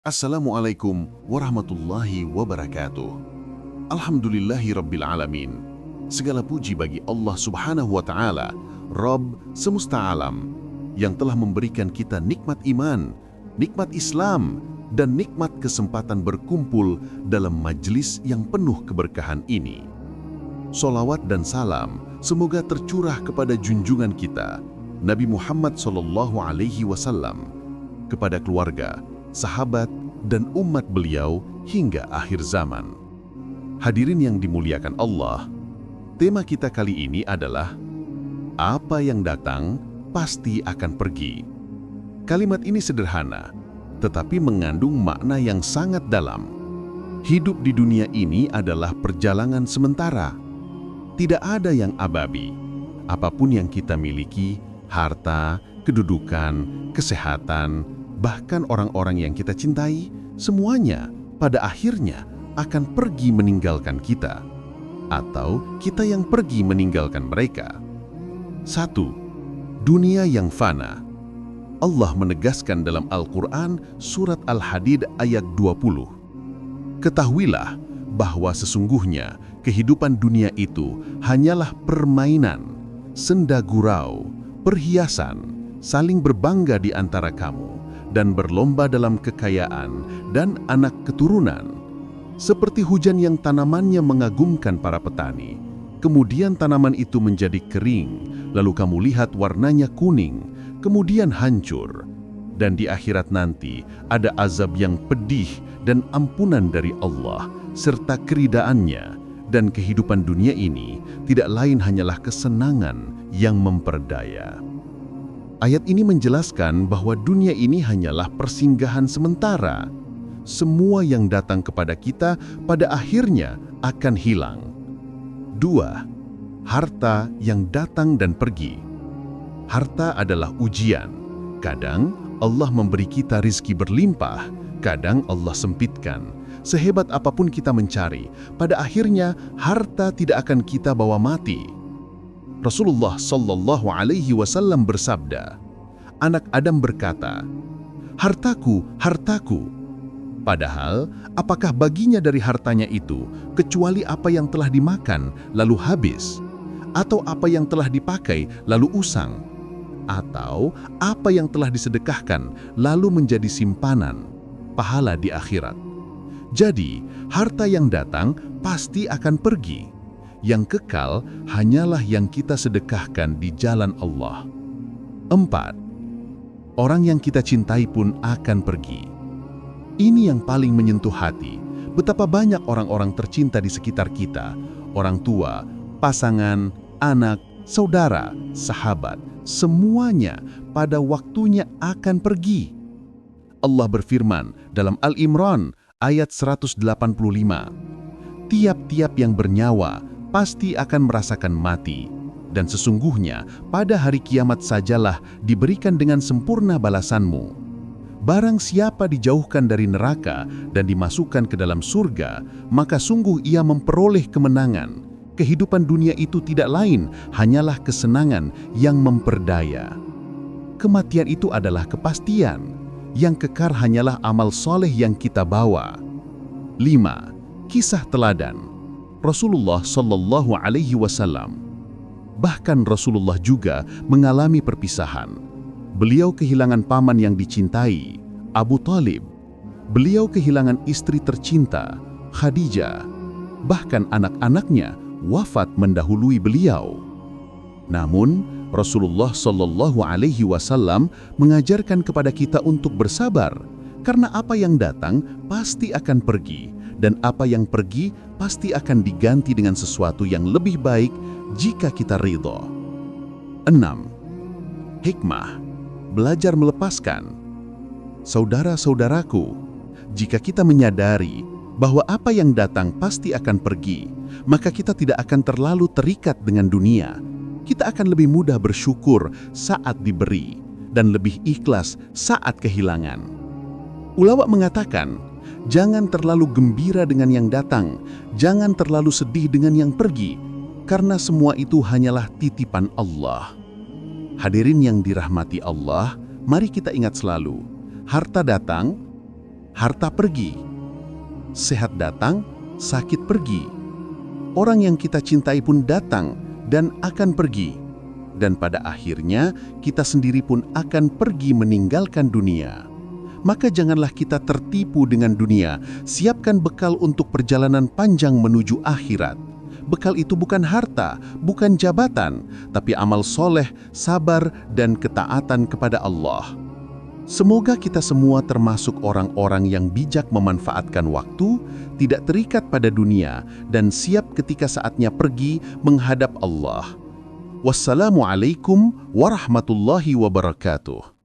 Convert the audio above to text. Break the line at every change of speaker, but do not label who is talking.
Assalamualaikum warahmatullahi wabarakatuh. Alhamdulillahi rabbil alamin. Segala puji bagi Allah subhanahu wa ta'ala, Rabb semesta alam, yang telah memberikan kita nikmat iman, nikmat Islam, dan nikmat kesempatan berkumpul dalam majlis yang penuh keberkahan ini. Solawat dan salam semoga tercurah kepada junjungan kita, Nabi Muhammad SAW, kepada keluarga, sahabat, dan umat beliau hingga akhir zaman. Hadirin yang dimuliakan Allah, tema kita kali ini adalah apa yang datang pasti akan pergi. Kalimat ini sederhana, tetapi mengandung makna yang sangat dalam. Hidup di dunia ini adalah perjalanan sementara. Tidak ada yang abadi. Apapun yang kita miliki, harta, kedudukan, kesehatan, bahkan orang-orang yang kita cintai, semuanya pada akhirnya akan pergi meninggalkan kita. Atau kita yang pergi meninggalkan mereka. 1. Dunia yang fana. Allah menegaskan dalam Al-Quran surat Al-Hadid ayat 20. Ketahuilah bahwa sesungguhnya kehidupan dunia itu hanyalah permainan, senda gurau, perhiasan, saling berbangga di antara kamu, dan berlomba dalam kekayaan dan anak keturunan. Seperti hujan yang tanamannya mengagumkan para petani, kemudian tanaman itu menjadi kering, lalu kamu lihat warnanya kuning, kemudian hancur. Dan di akhirat nanti ada azab yang pedih dan ampunan dari Allah, serta keridaannya. Dan kehidupan dunia ini tidak lain hanyalah kesenangan yang memperdaya. Ayat ini menjelaskan bahwa dunia ini hanyalah persinggahan sementara. Semua yang datang kepada kita pada akhirnya akan hilang. 2. Harta yang datang dan pergi. Harta adalah ujian. Kadang Allah memberi kita rizki berlimpah, kadang Allah sempitkan. Sehebat apapun kita mencari, pada akhirnya harta tidak akan kita bawa mati. Rasulullah SAW bersabda, anak Adam berkata, "Hartaku, hartaku." Padahal, apakah baginya dari hartanya itu kecuali apa yang telah dimakan lalu habis? Atau apa yang telah dipakai lalu usang? Atau apa yang telah disedekahkan lalu menjadi simpanan, pahala di akhirat? Jadi, harta yang datang pasti akan pergi. Yang kekal hanyalah yang kita sedekahkan di jalan Allah. 4. Orang yang kita cintai pun akan pergi. Ini yang paling menyentuh hati. Betapa banyak orang-orang tercinta di sekitar kita, orang tua, pasangan, anak, saudara, sahabat, semuanya pada waktunya akan pergi. Allah berfirman dalam Al-Imran ayat 185, tiap-tiap yang bernyawa pasti akan merasakan mati, dan sesungguhnya pada hari kiamat sajalah diberikan dengan sempurna balasanmu. Barang siapa dijauhkan dari neraka dan dimasukkan ke dalam surga, maka sungguh ia memperoleh kemenangan. Kehidupan dunia itu tidak lain hanyalah kesenangan yang memperdaya. Kematian itu adalah kepastian, yang kekal hanyalah amal soleh yang kita bawa. 5. Kisah teladan. Rasulullah SAW. Bahkan Rasulullah juga mengalami perpisahan. Beliau kehilangan paman yang dicintai, Abu Talib. Beliau kehilangan istri tercinta, Khadijah. Bahkan anak-anaknya wafat mendahului beliau. Namun, Rasulullah SAW mengajarkan kepada kita untuk bersabar, karena apa yang datang pasti akan pergi, dan apa yang pergi pasti akan diganti dengan sesuatu yang lebih baik jika kita ridho. 6. Hikmah, belajar melepaskan. Saudara-saudaraku, jika kita menyadari bahwa apa yang datang pasti akan pergi, maka kita tidak akan terlalu terikat dengan dunia. Kita akan lebih mudah bersyukur saat diberi dan lebih ikhlas saat kehilangan. Ulama mengatakan, jangan terlalu gembira dengan yang datang, jangan terlalu sedih dengan yang pergi, karena semua itu hanyalah titipan Allah. Hadirin yang dirahmati Allah, mari kita ingat selalu, harta datang, harta pergi. Sehat datang, sakit pergi. Orang yang kita cintai pun datang dan akan pergi. Dan pada akhirnya, kita sendiri pun akan pergi meninggalkan dunia. Maka janganlah kita tertipu dengan dunia, siapkan bekal untuk perjalanan panjang menuju akhirat. Bekal itu bukan harta, bukan jabatan, tapi amal soleh, sabar, dan ketaatan kepada Allah. Semoga kita semua termasuk orang-orang yang bijak memanfaatkan waktu, tidak terikat pada dunia, dan siap ketika saatnya pergi menghadap Allah. Wassalamualaikum warahmatullahi wabarakatuh.